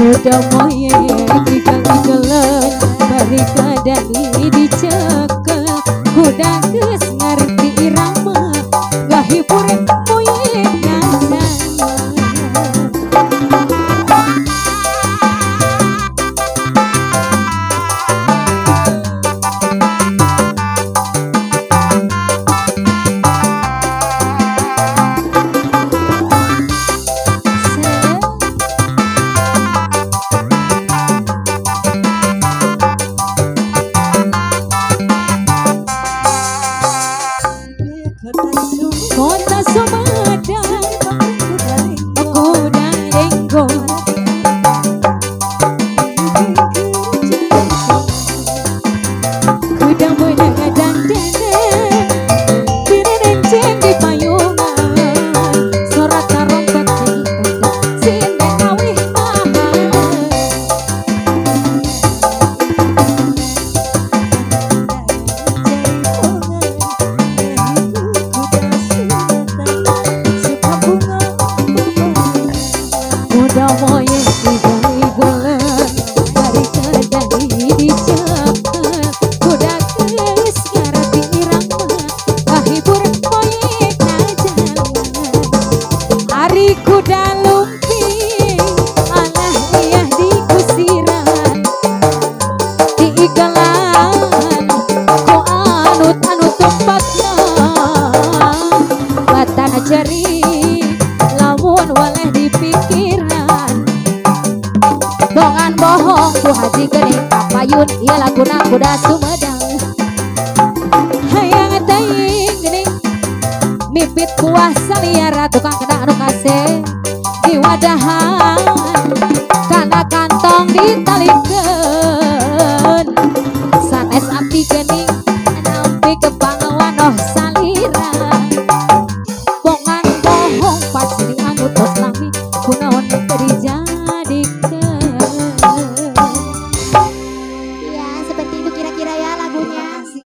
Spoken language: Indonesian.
Udah moye dikel-dikelan barika dari dicekel kuda geus ngerti irama ngahibur moye ngasana. Kota Sumedang kuda lenggo kuda menang dan dendeng direnceng di payungan sorak tarompet sindang awih udah moye digali bulan barika dari dicekel kuda geus ngarti irama ngahibur moye kajalan hari kuda lumping alah iyah di kusiran diigelan ku anut-anut tempatna batana jeri lamun waleh dipikiran bongan bohong ku haji geuning kapayun ieu laguna kuda Sumedang hayang teuing geuning mipit kuah saliara tukang kena anu kase di wadahan